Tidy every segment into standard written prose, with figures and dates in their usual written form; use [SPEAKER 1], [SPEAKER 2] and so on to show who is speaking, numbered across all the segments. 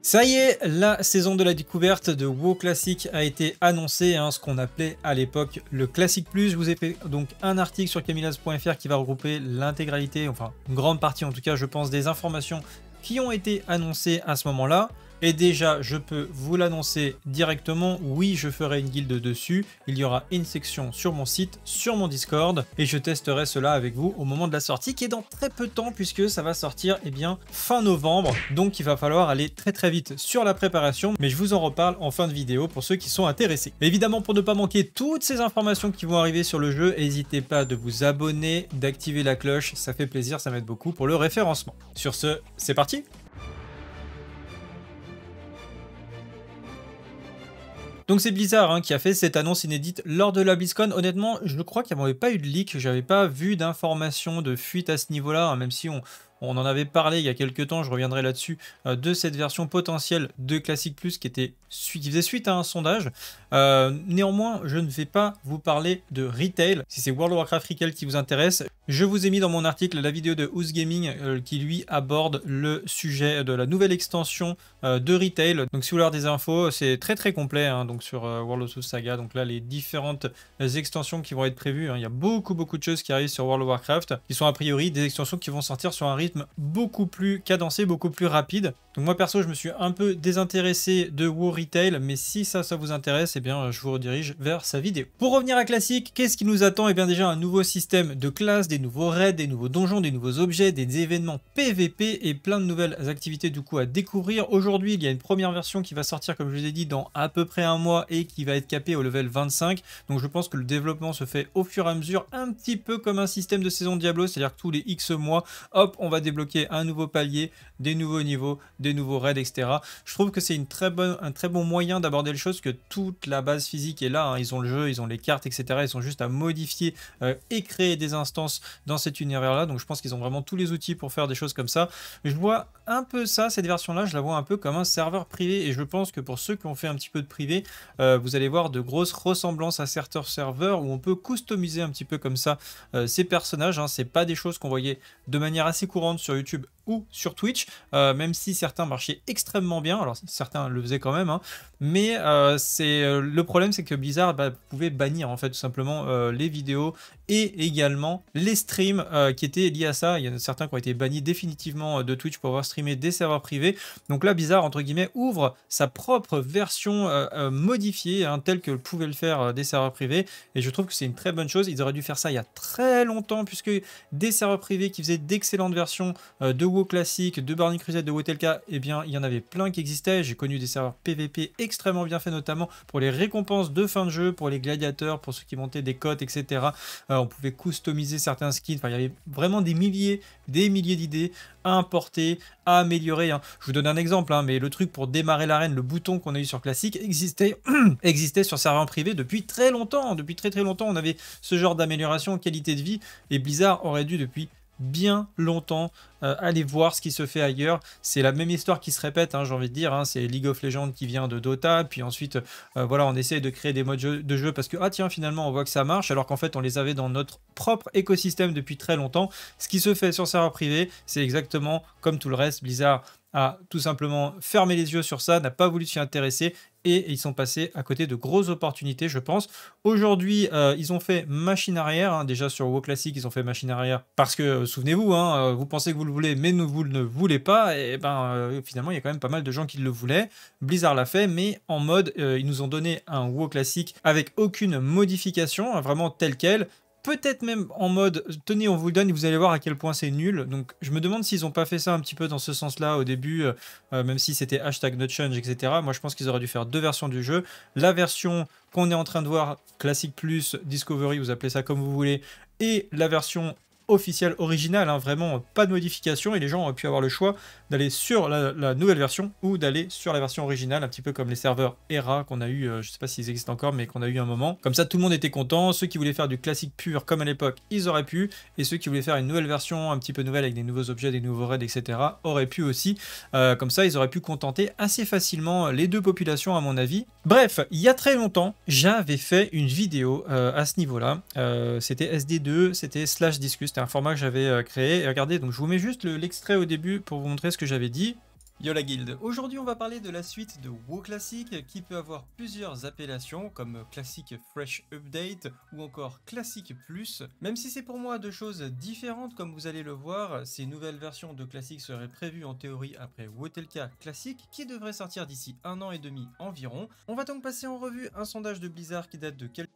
[SPEAKER 1] Ça y est, la saison de la découverte de WoW Classic a été annoncée, ce qu'on appelait à l'époque le Classic Plus. Je vous ai fait donc un article sur camillaz.fr qui va regrouper l'intégralité, enfin une grande partie en tout cas je pense, des informations qui ont été annoncées à ce moment-là. Et déjà, je peux vous l'annoncer directement, oui, je ferai une guilde dessus. Il y aura une section sur mon site, sur mon Discord, et je testerai cela avec vous au moment de la sortie, qui est dans très peu de temps, puisque ça va sortir fin novembre. Donc il va falloir aller très vite sur la préparation, mais je vous en reparle en fin de vidéo pour ceux qui sont intéressés. Mais évidemment, pour ne pas manquer toutes ces informations qui vont arriver sur le jeu, n'hésitez pas de vous abonner, d'activer la cloche, ça fait plaisir, ça m'aide beaucoup pour le référencement. Sur ce, c'est parti! Donc c'est Blizzard qui a fait cette annonce inédite lors de la BlizzCon. Honnêtement, je crois qu'il n'y avait pas eu de leak, j'avais pas vu d'informations de fuite à ce niveau-là, même si on en avait parlé il y a quelques temps, je reviendrai là-dessus, de cette version potentielle de Classic Plus qui faisait suite à un sondage. Néanmoins, je ne vais pas vous parler de retail. Si c'est World of Warcraft Retail qui vous intéresse, je vous ai mis dans mon article la vidéo de Ouz Gaming qui lui aborde le sujet de la nouvelle extension de retail. Donc si vous voulez avoir des infos, c'est très complet donc sur World of Saga. Donc là, les différentes extensions qui vont être prévues, il y a beaucoup de choses qui arrivent sur World of Warcraft, qui sont a priori des extensions qui vont sortir sur un rythme beaucoup plus cadencé, beaucoup plus rapide. Donc moi perso, je me suis un peu désintéressé de WoW Retail, mais si ça vous intéresse, je vous redirige vers sa vidéo. Pour revenir à Classic, qu'est-ce qui nous attend? Déjà un nouveau système de classes, des nouveaux raids, des nouveaux donjons, des nouveaux objets, des événements PVP et plein de nouvelles activités du coup à découvrir. Aujourd'hui, il y a une première version qui va sortir, comme je vous ai dit, dans à peu près un mois et qui va être capée au level 25. Donc je pense que le développement se fait au fur et à mesure, un petit peu comme un système de saison Diablo, c'est-à-dire que tous les X mois, hop, on va débloquer un nouveau palier, des nouveaux niveaux, des nouveaux raids, etc. Je trouve que c'est un très bon moyen d'aborder les choses, que toute la base physique est là, ils ont le jeu, ils ont les cartes, etc. Ils sont juste à modifier et créer des instances dans cet univers-là. Donc je pense qu'ils ont vraiment tous les outils pour faire des choses comme ça. Je vois un peu ça, cette version-là, je la vois un peu comme un serveur privé, et je pense que pour ceux qui ont fait un petit peu de privé, vous allez voir de grosses ressemblances à certains serveurs où on peut customiser un petit peu comme ça ces personnages. C'est pas des choses qu'on voyait de manière assez courante sur YouTube ou sur Twitch, même si certains marchaient extrêmement bien. Alors certains le faisaient quand même, mais le problème, c'est que Blizzard pouvait bannir en fait tout simplement les vidéos et également les streams qui étaient liés à ça. Il y en a certains qui ont été bannis définitivement de Twitch pour avoir streamé des serveurs privés. Donc là, Blizzard entre guillemets ouvre sa propre version modifiée, telle que pouvaient le faire des serveurs privés, et je trouve que c'est une très bonne chose. Ils auraient dû faire ça il y a très longtemps, puisque des serveurs privés qui faisaient d'excellentes versions de WoW Classic, de Burning Crusade, de WoTLK, il y en avait plein qui existaient. J'ai connu des serveurs PVP extrêmement bien faits, notamment pour les récompenses de fin de jeu, pour les gladiateurs, pour ceux qui montaient des cotes, etc. On pouvait customiser certains skins. Enfin, il y avait vraiment des milliers d'idées à importer, à améliorer. Je vous donne un exemple, mais le truc pour démarrer l'arène, le bouton qu'on a eu sur Classic existait sur serveur privé depuis très longtemps. Depuis très longtemps, on avait ce genre d'amélioration en qualité de vie, et Blizzard aurait dû depuis bien longtemps aller voir ce qui se fait ailleurs. C'est la même histoire qui se répète, j'ai envie de dire, c'est League of Legends qui vient de Dota, puis ensuite voilà, on essaye de créer des modes de jeu parce que tiens, finalement on voit que ça marche, alors qu'en fait on les avait dans notre propre écosystème depuis très longtemps. Ce qui se fait sur serveur privé, c'est exactement comme tout le reste. Blizzard a tout simplement fermé les yeux sur ça, n'a pas voulu s'y intéresser, et ils sont passés à côté de grosses opportunités, je pense. Aujourd'hui, ils ont fait machine arrière. Déjà sur WoW Classic, ils ont fait machine arrière parce que, souvenez-vous, vous pensez que vous le voulez, mais vous ne le voulez pas. Et finalement, il y a quand même pas mal de gens qui le voulaient. Blizzard l'a fait, mais en mode, ils nous ont donné un WoW Classic avec aucune modification, vraiment tel quel. Peut-être même en mode, tenez, on vous le donne et vous allez voir à quel point c'est nul. Donc je me demande s'ils n'ont pas fait ça un petit peu dans ce sens-là au début, même si c'était #notchange, etc. Moi je pense qu'ils auraient dû faire deux versions du jeu. La version qu'on est en train de voir, Classic Plus, Discovery, vous appelez ça comme vous voulez, et la version officielle originale, vraiment pas de modification, et les gens auraient pu avoir le choix d'aller sur la nouvelle version ou d'aller sur la version originale, un petit peu comme les serveurs ERA qu'on a eu, je sais pas s'ils existent encore, mais qu'on a eu un moment. Comme ça tout le monde était content. Ceux qui voulaient faire du classique pur comme à l'époque, ils auraient pu, et ceux qui voulaient faire une nouvelle version un petit peu nouvelle avec des nouveaux objets, des nouveaux raids, etc. auraient pu aussi. Comme ça ils auraient pu contenter assez facilement les deux populations à mon avis. Bref, il y a très longtemps j'avais fait une vidéo à ce niveau là, c'était SD2, c'était /Discus, c'était un format que j'avais créé, et regardez, donc je vous mets juste l'extrait au début pour vous montrer ce que j'avais dit. Yo la guilde, aujourd'hui on va parler de la suite de WoW Classic qui peut avoir plusieurs appellations comme Classic Fresh Update ou encore Classic Plus. Même si c'est pour moi deux choses différentes comme vous allez le voir, ces nouvelles versions de Classic seraient prévues en théorie après WoTLK Classic qui devrait sortir d'ici 1 an et demi environ. On va donc passer en revue un sondage de Blizzard qui date de quelques...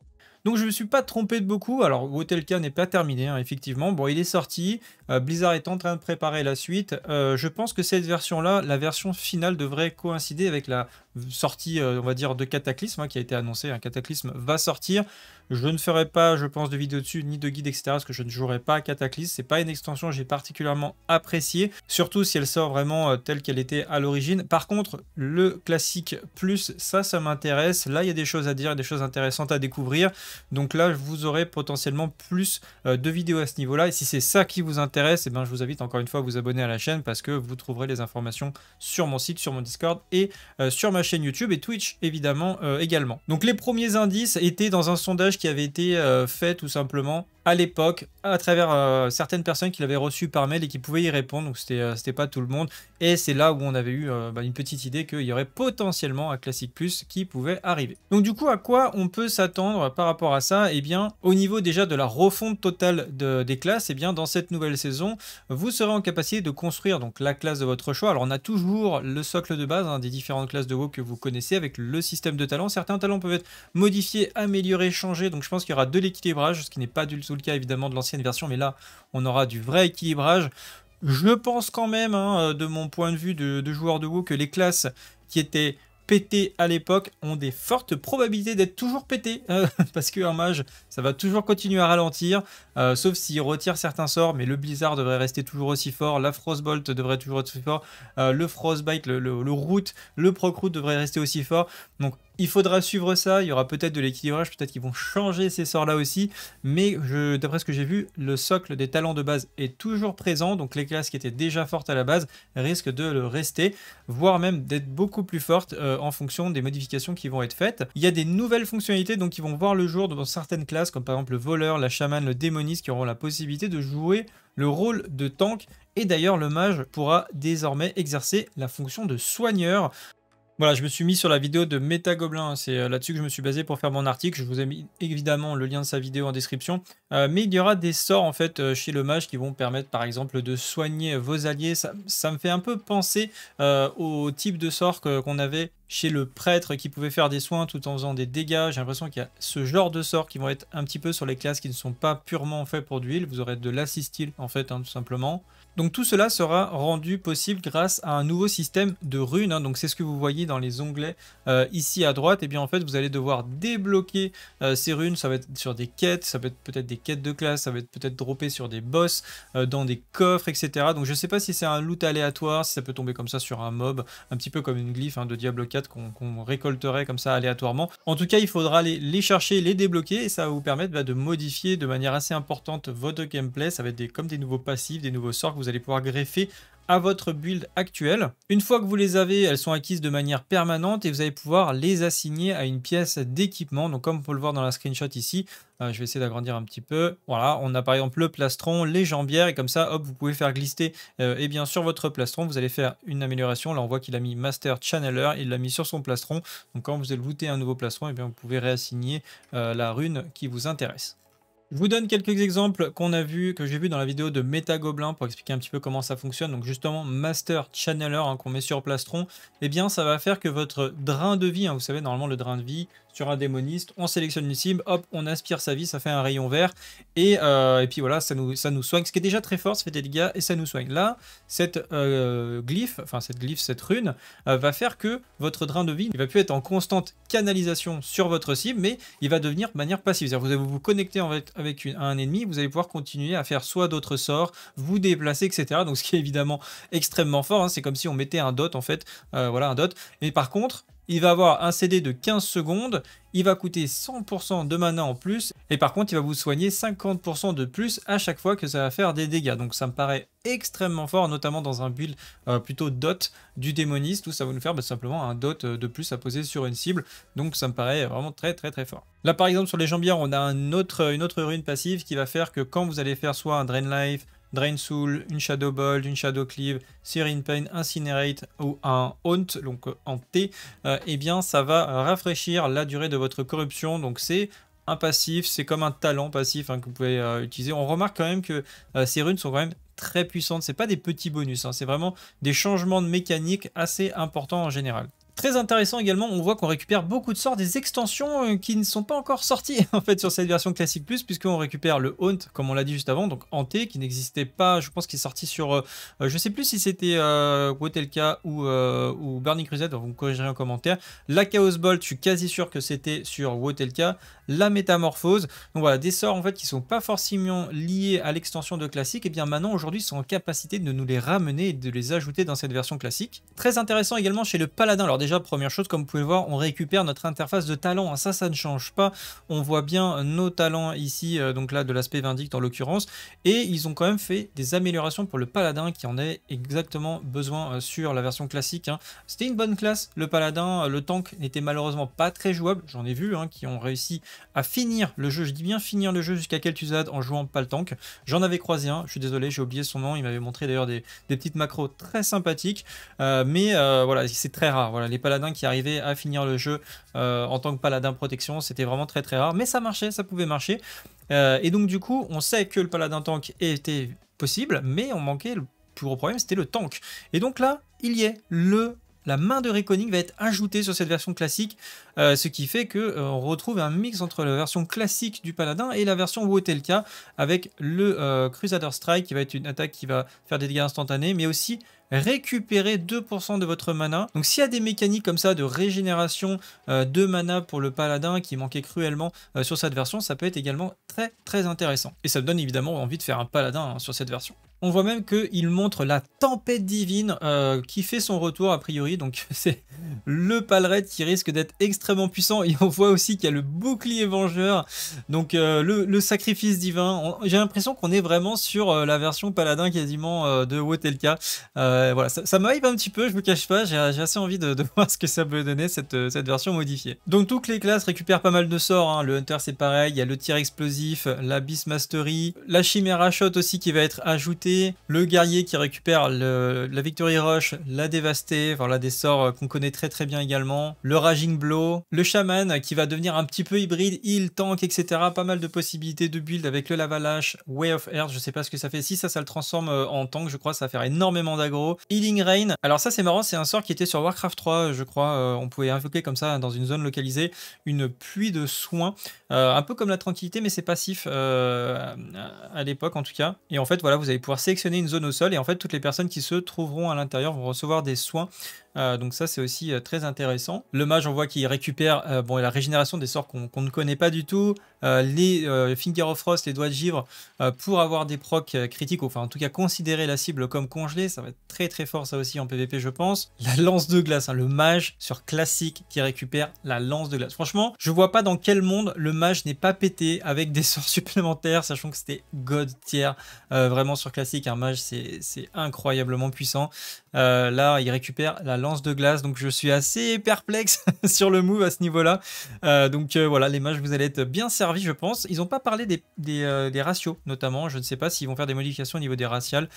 [SPEAKER 1] Donc je me suis pas trompé de beaucoup, alors WoTLK n'est pas terminé hein, effectivement, bon il est sorti, Blizzard est en train de préparer la suite, je pense que cette version là, la version finale devrait coïncider avec la sortie on va dire de Cataclysme hein, qui a été annoncé, un Cataclysme va sortir, je ne ferai pas je pense de vidéo dessus ni de guide etc parce que je ne jouerai pas à Cataclysme, c'est pas une extension que j'ai particulièrement appréciée, surtout si elle sort vraiment telle qu'elle était à l'origine. Par contre le classique plus ça m'intéresse, là il y a des choses à dire, des choses intéressantes à découvrir. Donc là, vous aurez potentiellement plus de vidéos à ce niveau-là. Et si c'est ça qui vous intéresse, eh ben, je vous invite encore une fois à vous abonner à la chaîne parce que vous trouverez les informations sur mon site, sur mon Discord et sur ma chaîne YouTube et Twitch évidemment également. Donc les premiers indices étaient dans un sondage qui avait été fait tout simplement à l'époque, à travers certaines personnes qui l'avaient reçu par mail et qui pouvaient y répondre, donc c'était pas tout le monde, et c'est là où on avait eu une petite idée qu'il y aurait potentiellement un Classic Plus qui pouvait arriver. Donc du coup, à quoi on peut s'attendre par rapport à ça? Eh bien, au niveau déjà de la refonte totale des classes, eh bien, dans cette nouvelle saison, vous serez en capacité de construire donc la classe de votre choix. Alors on a toujours le socle de base hein, des différentes classes de WoW que vous connaissez avec le système de talents. Certains talents peuvent être modifiés, améliorés, changés, donc je pense qu'il y aura de l'équilibrage, ce qui n'est pas du tout le cas évidemment de l'ancienne version, mais là on aura du vrai équilibrage. Je pense quand même, hein, de mon point de vue de joueur de WoW, que les classes qui étaient pétées à l'époque ont des fortes probabilités d'être toujours pétées, parce qu'un mage ça va toujours continuer à ralentir, sauf s'il retire certains sorts, mais le Blizzard devrait rester toujours aussi fort, la Frostbolt devrait toujours être aussi fort, le Frostbite, le Root, le Proc Root devrait rester aussi fort, donc il faudra suivre ça, il y aura peut-être de l'équilibrage, peut-être qu'ils vont changer ces sorts là aussi, mais d'après ce que j'ai vu, le socle des talents de base est toujours présent, donc les classes qui étaient déjà fortes à la base risquent de le rester, voire même d'être beaucoup plus fortes en fonction des modifications qui vont être faites. Il y a des nouvelles fonctionnalités donc qui vont voir le jour dans certaines classes, comme par exemple le voleur, la chamane, le démoniste, qui auront la possibilité de jouer le rôle de tank, et d'ailleurs le mage pourra désormais exercer la fonction de soigneur. Voilà, je me suis mis sur la vidéo de Métagoblin, c'est là-dessus que je me suis basé pour faire mon article. Je vous ai mis évidemment le lien de sa vidéo en description. Mais il y aura des sorts en fait chez le mage qui vont permettre par exemple de soigner vos alliés. Ça me fait un peu penser au type de sort qu'on avait chez le prêtre qui pouvait faire des soins tout en faisant des dégâts. J'ai l'impression qu'il y a ce genre de sorts qui vont être un petit peu sur les classes qui ne sont pas purement faits pour du heal. Vous aurez de l'assist heal en fait, hein, tout simplement. Donc tout cela sera rendu possible grâce à un nouveau système de runes, hein. Donc c'est ce que vous voyez dans les onglets ici à droite. Et bien en fait vous allez devoir débloquer ces runes. Ça va être sur des quêtes, ça peut être peut-être des quêtes de classe, ça va être peut-être droppé sur des boss, dans des coffres, etc. Donc je ne sais pas si c'est un loot aléatoire, si ça peut tomber comme ça sur un mob, un petit peu comme une glyphe hein, de Diablo 4 qu'on récolterait comme ça aléatoirement. En tout cas il faudra les chercher, les débloquer, et ça va vous permettre de modifier de manière assez importante votre gameplay. Ça va être comme des nouveaux passifs, des nouveaux sorts que vous allez pouvoir greffer à votre build actuelle. Une fois que vous les avez, elles sont acquises de manière permanente et vous allez pouvoir les assigner à une pièce d'équipement. Donc comme on peut le voir dans la screenshot ici, je vais essayer d'agrandir un petit peu. Voilà, on a par exemple le plastron, les jambières, et comme ça, hop, vous pouvez faire glisser et bien sur votre plastron, vous allez faire une amélioration. Là, on voit qu'il a mis Master Channeler, il l'a mis sur son plastron. Donc quand vous allez looter un nouveau plastron, et bien vous pouvez réassigner la rune qui vous intéresse. Je vous donne quelques exemples que j'ai vu dans la vidéo de Métagoblin pour expliquer un petit peu comment ça fonctionne. Donc justement, Master Channeler hein, qu'on met sur plastron, eh bien ça va faire que votre drain de vie, hein, vous savez normalement le drain de vie sur un démoniste, on sélectionne une cible, hop, on aspire sa vie, ça fait un rayon vert, et puis voilà, ça nous soigne, ce qui est déjà très fort, ça fait des dégâts et ça nous soigne. Là, cette cette rune, va faire que votre drain de vie, il va plus être en constante canalisation sur votre cible, mais il va devenir de manière passive. C'est-à-dire vous allez vous connecter avec un ennemi, vous allez pouvoir continuer à faire soit d'autres sorts, vous déplacer, etc. Donc ce qui est évidemment extrêmement fort, hein, c'est comme si on mettait un dot en fait, voilà un dot, mais par contre, il va avoir un CD de 15 secondes, il va coûter 100% de mana en plus, et par contre il va vous soigner 50% de plus à chaque fois que ça va faire des dégâts. Donc ça me paraît extrêmement fort, notamment dans un build plutôt dot du démoniste, où ça va nous faire simplement un dot de plus à poser sur une cible. Donc ça me paraît vraiment très fort. Là par exemple sur les jambières, on a une autre rune passive qui va faire que quand vous allez faire soit un Drain Life, Drain Soul, une Shadow Bolt, une Shadow Cleave, Searing Pain, Incinerate ou un Haunt, donc en T, eh bien ça va rafraîchir la durée de votre corruption. Donc c'est un passif, c'est comme un talent passif hein, que vous pouvez utiliser. On remarque quand même que ces runes sont quand même très puissantes. C'est pas des petits bonus, hein, c'est vraiment des changements de mécanique assez importants en général. Très intéressant également, on voit qu'on récupère beaucoup de sorts des extensions qui ne sont pas encore sorties en fait sur cette version classique plus, puisqu'on récupère le Haunt comme on l'a dit juste avant, donc Hanté qui n'existait pas, je pense qu'il est sorti sur, je sais plus si c'était Wotelka ou Burning Crusade, vous me corrigerez en commentaire. La Chaos Bolt, je suis quasi sûr que c'était sur Wotelka. La Métamorphose, donc voilà, des sorts en fait qui sont pas forcément liés à l'extension de classique, et bien maintenant aujourd'hui ils sont en capacité de nous les ramener et de les ajouter dans cette version classique. Très intéressant également chez le Paladin, alors déjà première chose comme vous pouvez le voir, on récupère notre interface de talent, ça ne change pas, on voit bien nos talents ici, donc là de l'aspect Vindicte en l'occurrence, et ils ont quand même fait des améliorations pour le Paladin qui en avait exactement besoin sur la version classique, hein. C'était une bonne classe le Paladin, le tank n'était malheureusement pas très jouable, j'en ai vu hein, qui ont réussi à finir le jeu, je dis bien finir le jeu jusqu'à Kel'Thuzad en jouant pas le tank. J'en avais croisé un, je suis désolé, j'ai oublié son nom, il m'avait montré d'ailleurs des petites macros très sympathiques, mais voilà, c'est très rare. Voilà, les paladins qui arrivaient à finir le jeu en tant que paladin protection, c'était vraiment très très rare, mais ça marchait, ça pouvait marcher. Et donc du coup, on sait que le paladin tank était possible, mais on manquait, le plus gros problème, c'était le tank. Et donc là, il y est, la main de Reckoning va être ajoutée sur cette version classique, ce qui fait que on retrouve un mix entre la version classique du Paladin et la version Wotelka, avec le Crusader Strike qui va être une attaque qui va faire des dégâts instantanés, mais aussi récupérer 2% de votre mana. Donc s'il y a des mécaniques comme ça de régénération de mana pour le Paladin qui manquait cruellement sur cette version, ça peut être également très très intéressant. Et ça me donne évidemment envie de faire un Paladin hein, sur cette version. On voit même qu'il montre la tempête divine qui fait son retour a priori, donc c'est le Palred qui risque d'être extrêmement puissant, et on voit aussi qu'il y a le bouclier vengeur, donc le sacrifice divin. J'ai l'impression qu'on est vraiment sur la version Paladin quasiment de Wotelka. Voilà, ça me hype un petit peu, je me cache pas, j'ai assez envie de voir ce que ça peut donner cette version modifiée. Donc toutes les classes récupèrent pas mal de sorts, hein. Le Hunter c'est pareil, il y a le tir explosif, la Beast Mastery, la Chimera Shot aussi qui va être ajoutée, le guerrier qui récupère la Victory Rush, la Dévastée, voilà des sorts qu'on connaît très très bien également, le Raging Blow, le Shaman qui va devenir un petit peu hybride, heal, tank, etc. Pas mal de possibilités de build avec le Lavalache, Way of Earth, je sais pas ce que ça fait, si ça le transforme en tank, je crois, ça va faire énormément d'aggro. Healing Rain, alors ça c'est marrant, c'est un sort qui était sur Warcraft 3, je crois, on pouvait invoquer comme ça dans une zone localisée une pluie de soins, un peu comme la tranquillité, mais c'est passif à l'époque en tout cas, et en fait voilà, vous allez pouvoir sélectionner une zone au sol, et en fait toutes les personnes qui se trouveront à l'intérieur vont recevoir des soins. Donc ça c'est aussi très intéressant. Le mage on voit qu'il récupère bon, la régénération des sorts qu'on ne connaît pas du tout, les Finger of Frost, les doigts de givre pour avoir des procs critiques, enfin en tout cas considérer la cible comme congelée, ça va être très très fort ça aussi en PvP je pense. La lance de glace, hein, le mage sur classique qui récupère la lance de glace. Franchement je vois pas dans quel monde le mage n'est pas pété avec des sorts supplémentaires, sachant que c'était God tier vraiment sur classique, un mage c'est incroyablement puissant. Là il récupère la lance de glace, donc je suis assez perplexe sur le move à ce niveau là, donc voilà, les mages vous allez être bien servis je pense. Ils n'ont pas parlé des ratios notamment, je ne sais pas s'ils vont faire des modifications au niveau des raciales,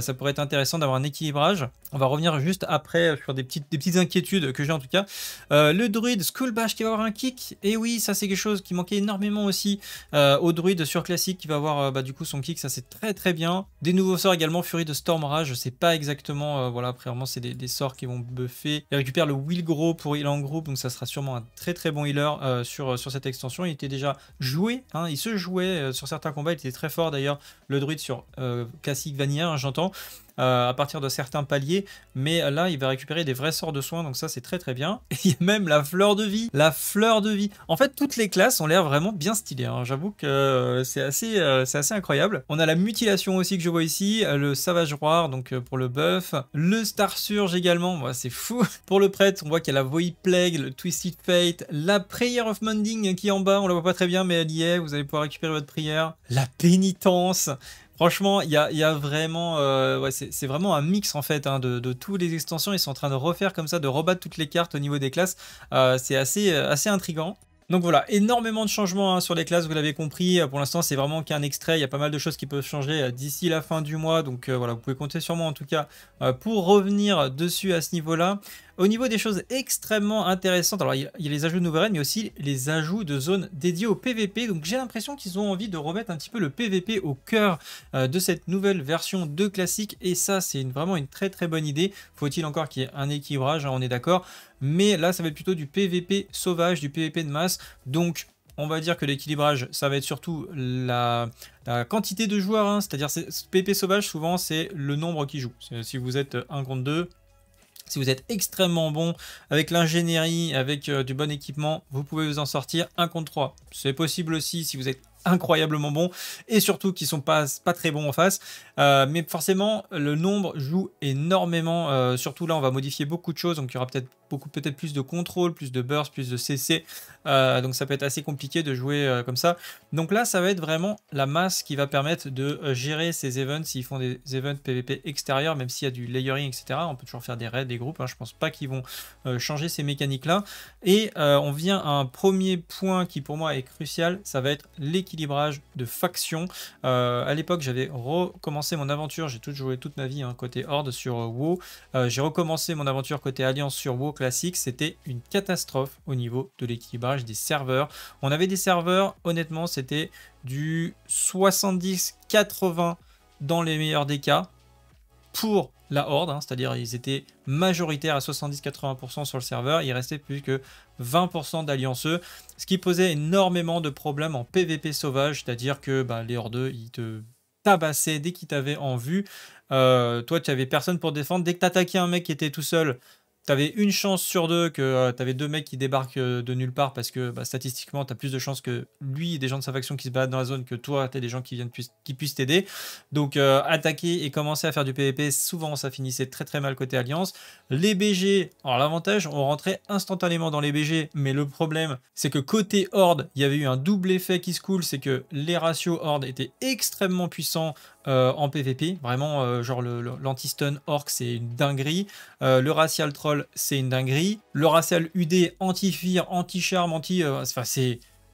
[SPEAKER 1] ça pourrait être intéressant d'avoir un équilibrage. On va revenir juste après sur des petites inquiétudes que j'ai en tout cas. Le druide Skull Bash qui va avoir un kick, et oui ça c'est quelque chose qui manquait énormément aussi au druide sur classique qui va avoir du coup son kick, ça c'est très très bien. Des nouveaux sorts également, Furie de Storm Rage, je sais pas exactement, voilà après vraiment c'est des sorts qui vont buffer. Il récupère le Will Grow pour heal en groupe, donc ça sera sûrement un très très bon healer sur cette extension. Il était déjà joué, hein, il se jouait sur certains combats, il était très fort d'ailleurs le druide sur classique vanilla, hein, j'entends. À partir de certains paliers, mais là il va récupérer des vrais sorts de soins, donc ça c'est très très bien. Et il y a même la fleur de vie, en fait toutes les classes ont l'air vraiment bien stylées, hein. J'avoue que c'est assez incroyable. On a la mutilation aussi que je vois ici, le Savage Roar donc pour le buff, le Star Surge également, ouais, c'est fou. Pour le prêtre on voit qu'il y a la Void Plague, le Twisted Fate, la Prayer of Mending qui est en bas, on la voit pas très bien mais elle y est, vous allez pouvoir récupérer votre prière, la pénitence. Franchement, il y a vraiment, ouais, c'est vraiment un mix en fait hein, de toutes les extensions. Ils sont en train de refaire comme ça, de rebattre toutes les cartes au niveau des classes. C'est assez intriguant. Donc voilà, énormément de changements hein, sur les classes, vous l'avez compris. Pour l'instant, c'est vraiment qu'un extrait. Il y a pas mal de choses qui peuvent changer d'ici la fin du mois. Donc voilà, vous pouvez compter sur moi en tout cas pour revenir dessus à ce niveau-là. Au niveau des choses extrêmement intéressantes, alors il y a les ajouts de nouvelles raids, mais aussi les ajouts de zones dédiées au PVP. Donc j'ai l'impression qu'ils ont envie de remettre un petit peu le PVP au cœur de cette nouvelle version de classique. Et ça, c'est vraiment une très très bonne idée. Faut-il encore qu'il y ait un équilibrage, hein, on est d'accord. Mais là, ça va être plutôt du PVP sauvage, du PVP de masse. Donc, on va dire que l'équilibrage, ça va être surtout la quantité de joueurs. Hein, c'est-à-dire, PVP sauvage, souvent, c'est le nombre qui joue. Si vous êtes 1 contre 2, si vous êtes extrêmement bon avec l'ingénierie, avec du bon équipement, vous pouvez vous en sortir 1 contre 3. C'est possible aussi si vous êtes incroyablement bon et surtout qui sont pas très bons en face, mais forcément le nombre joue énormément, surtout là on va modifier beaucoup de choses, donc il y aura peut-être plus de contrôle, plus de burst, plus de CC, donc ça peut être assez compliqué de jouer comme ça. Donc là ça va être vraiment la masse qui va permettre de gérer ces events, s'ils font des events PVP extérieurs, même s'il y a du layering etc, on peut toujours faire des raids, des groupes, hein, je pense pas qu'ils vont changer ces mécaniques là. Et on vient à un premier point qui pour moi est crucial, ça va être l'équilibrage de factions. À l'époque j'avais recommencé mon aventure, j'ai joué toute ma vie hein, côté Horde sur WoW, j'ai recommencé mon aventure côté Alliance sur WoW classique, c'était une catastrophe au niveau de l'équilibrage des serveurs. On avait des serveurs, honnêtement c'était du 70-80 dans les meilleurs des cas pour la Horde, hein, c'est-à-dire ils étaient majoritaires à 70-80% sur le serveur, il restait plus que 20% d'allianceux, ce qui posait énormément de problèmes en PVP sauvage, c'est-à-dire que bah, les Hordeux, ils te tabassaient dès qu'ils t'avaient en vue, toi tu avais personne pour défendre, dès que tu attaquais un mec qui était tout seul, tu avais une chance sur deux que tu avais deux mecs qui débarquent de nulle part parce que bah, statistiquement, tu as plus de chances que lui et des gens de sa faction qui se battent dans la zone que toi, tu as des gens qui puissent t'aider. Donc attaquer et commencer à faire du PVP, souvent ça finissait très très mal côté Alliance. Les BG, alors l'avantage, on rentrait instantanément dans les BG, mais le problème, c'est que côté Horde, il y avait eu un double effet qui se coule, c'est que les ratios Horde étaient extrêmement puissants en PVP, vraiment genre l'anti-stun orc c'est une dinguerie, le racial troll c'est une dinguerie, le racial UD anti-fear, anti-charme, enfin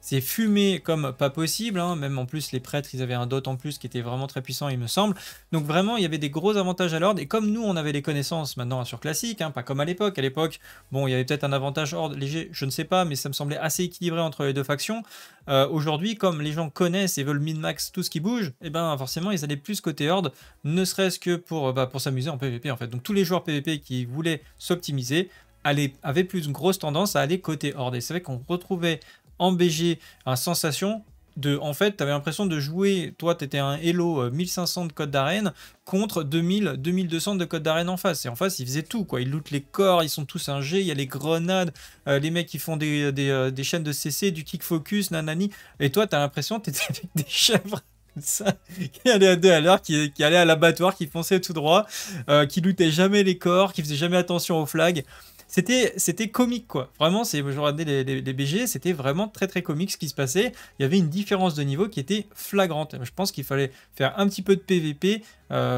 [SPEAKER 1] c'est fumé comme pas possible, hein. Même en plus les prêtres ils avaient un dot en plus qui était vraiment très puissant il me semble, donc vraiment il y avait des gros avantages à l'Horde, et comme nous on avait les connaissances maintenant sur classique, hein, pas comme à l'époque, bon il y avait peut-être un avantage Horde léger, je ne sais pas, mais ça me semblait assez équilibré entre les deux factions. Aujourd'hui comme les gens connaissent et veulent min-max tout ce qui bouge, et ben forcément ils allaient plus côté Horde, ne serait-ce que pour s'amuser en PvP en fait, donc tous les joueurs PvP qui voulaient s'optimiser avaient plus une grosse tendance à aller côté Horde, et c'est vrai qu'on retrouvait en BG, une sensation de, en fait, tu avais l'impression de jouer, toi, tu étais un Hello 1500 de code d'arène contre 2000, 2200 de code d'arène en face. Et en face, ils faisaient tout, quoi. Ils lootent les corps, ils sont tous un G, il y a les grenades, les mecs qui font des chaînes de CC, du kick focus, nanani. Et toi, tu as l'impression que tu étais avec des chèvres. Ça, qui allaient à 2 à l'heure, qui allaient à l'abattoir, qui fonçaient tout droit, qui lootaient jamais les corps, qui faisaient jamais attention aux flags. C'était comique quoi, vraiment, je regardais les BG, c'était vraiment très très comique ce qui se passait, il y avait une différence de niveau qui était flagrante. Je pense qu'il fallait faire un petit peu de PVP,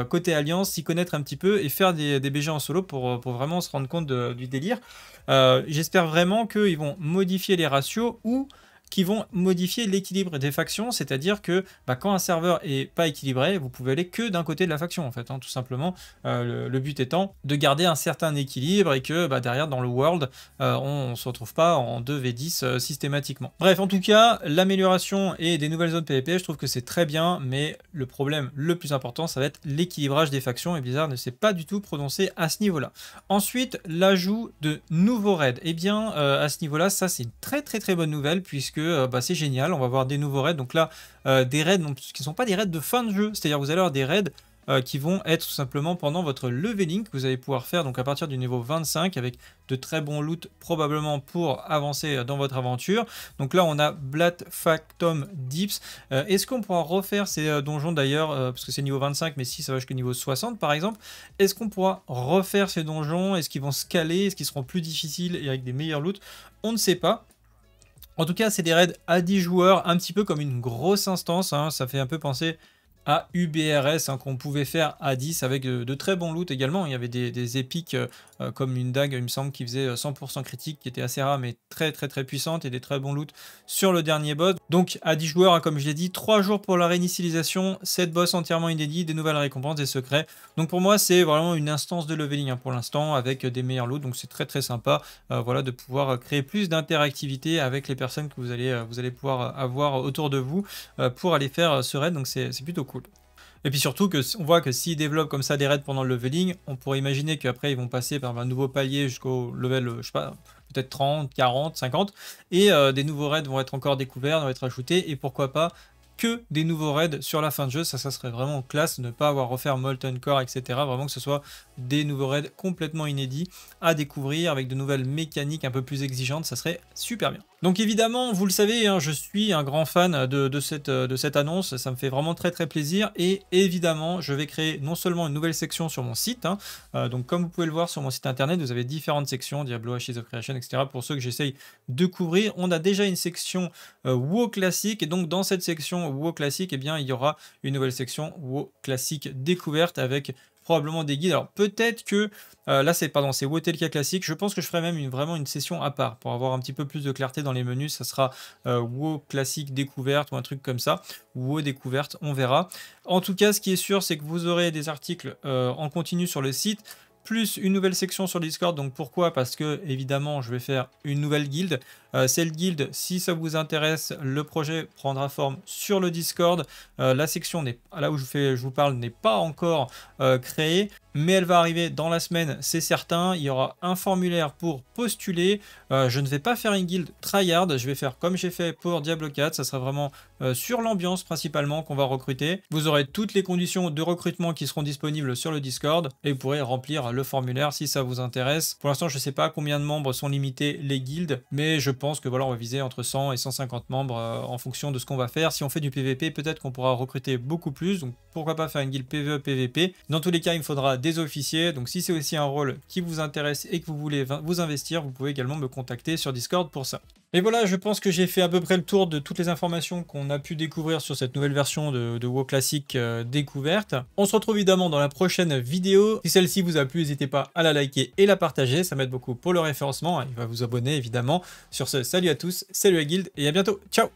[SPEAKER 1] côté Alliance, s'y connaître un petit peu et faire des BG en solo pour vraiment se rendre compte du délire. J'espère vraiment qu'ils vont modifier les ratios ou qui vont modifier l'équilibre des factions, c'est-à-dire que quand un serveur est pas équilibré, vous pouvez aller que d'un côté de la faction en fait, hein, tout simplement. Le but étant de garder un certain équilibre et que derrière dans le world, on se retrouve pas en 2v10 systématiquement. Bref, en tout cas, l'amélioration et des nouvelles zones PvP, je trouve que c'est très bien, mais le problème le plus important, ça va être l'équilibrage des factions, et Blizzard ne s'est pas du tout prononcé à ce niveau-là. Ensuite, l'ajout de nouveaux raids. Eh bien, à ce niveau-là, ça c'est une très très très bonne nouvelle, puisque c'est génial, on va voir des nouveaux raids. Donc là, des raids qui ne sont pas des raids de fin de jeu, c'est-à-dire vous allez avoir des raids qui vont être tout simplement pendant votre leveling, que vous allez pouvoir faire donc à partir du niveau 25 avec de très bons loot probablement pour avancer dans votre aventure. Donc là on a Blat Factum Dips. Est-ce qu'on pourra refaire ces donjons d'ailleurs, parce que c'est niveau 25 mais si ça va jusqu'au niveau 60 par exemple, est-ce qu'on pourra refaire ces donjons? Est-ce qu'ils vont se caler? Est-ce qu'ils seront plus difficiles et avec des meilleurs loots? On ne sait pas. En tout cas, c'est des raids à 10 joueurs, un petit peu comme une grosse instance, hein. Ça fait un peu penser à UBRS, hein, qu'on pouvait faire à 10 avec de très bons loot également. Il y avait des épiques comme une dague, il me semble, qui faisait 100% critique, qui était assez rare, mais très très très puissante, et des très bons loots sur le dernier boss. Donc à 10 joueurs, hein, comme je l'ai dit, 3 jours pour la réinitialisation, 7 boss entièrement inédits, des nouvelles récompenses, des secrets. Donc pour moi, c'est vraiment une instance de leveling, hein, pour l'instant, avec des meilleurs loots, donc c'est très très sympa, voilà, de pouvoir créer plus d'interactivité avec les personnes que vous allez pouvoir avoir autour de vous pour aller faire ce raid, donc c'est plutôt cool. Et puis surtout que on voit que s'ils développent comme ça des raids pendant le leveling, on pourrait imaginer qu'après ils vont passer par un nouveau palier jusqu'au level, je sais pas, peut-être 30, 40, 50, et des nouveaux raids vont être encore découverts, vont être ajoutés, et pourquoi pas que des nouveaux raids sur la fin de jeu. Ça serait vraiment classe de ne pas avoir à refaire Molten Core, etc. Vraiment que ce soit des nouveaux raids complètement inédits à découvrir avec de nouvelles mécaniques un peu plus exigeantes, ça serait super bien. Donc évidemment, vous le savez, hein, je suis un grand fan de cette annonce, ça me fait vraiment très très plaisir, et évidemment, je vais créer non seulement une nouvelle section sur mon site, hein, donc comme vous pouvez le voir sur mon site internet, vous avez différentes sections, Diablo, Ashes of Creation, etc. Pour ceux que j'essaye de couvrir, on a déjà une section WoW classique, et donc dans cette section WoW classique, eh bien, il y aura une nouvelle section WoW classique découverte avec probablement des guides. Alors peut-être que là c'est WoW TLK classique. Je pense que je ferai même vraiment une session à part pour avoir un petit peu plus de clarté dans les menus. Ça sera WoW classique découverte ou un truc comme ça, WoW découverte, on verra. En tout cas, ce qui est sûr, c'est que vous aurez des articles en continu sur le site, plus une nouvelle section sur Discord. Donc pourquoi? Parce que évidemment je vais faire une nouvelle guilde. Cette guilde, si ça vous intéresse, le projet prendra forme sur le Discord. La section là où je vous parle n'est pas encore créée, mais elle va arriver dans la semaine, c'est certain. Il y aura un formulaire pour postuler. Je ne vais pas faire une guilde tryhard, je vais faire comme j'ai fait pour Diablo 4. Ça sera vraiment sur l'ambiance principalement qu'on va recruter. Vous aurez toutes les conditions de recrutement qui seront disponibles sur le Discord, et vous pourrez remplir le formulaire si ça vous intéresse. Pour l'instant, je ne sais pas combien de membres sont limités les guildes, mais je pense que voilà, on va viser entre 100 et 150 membres en fonction de ce qu'on va faire. Si on fait du PVP, peut-être qu'on pourra recruter beaucoup plus, donc pourquoi pas faire une guilde PVE, PVP. Dans tous les cas, il me faudra des officiers, donc si c'est aussi un rôle qui vous intéresse et que vous voulez vous investir, vous pouvez également me contacter sur Discord pour ça. Et voilà, je pense que j'ai fait à peu près le tour de toutes les informations qu'on a pu découvrir sur cette nouvelle version de WoW classique découverte. On se retrouve évidemment dans la prochaine vidéo. Si celle-ci vous a plu, n'hésitez pas à la liker et la partager, ça m'aide beaucoup pour le référencement. Il va vous abonner évidemment. Sur ce, salut à tous, salut la guilde et à bientôt. Ciao!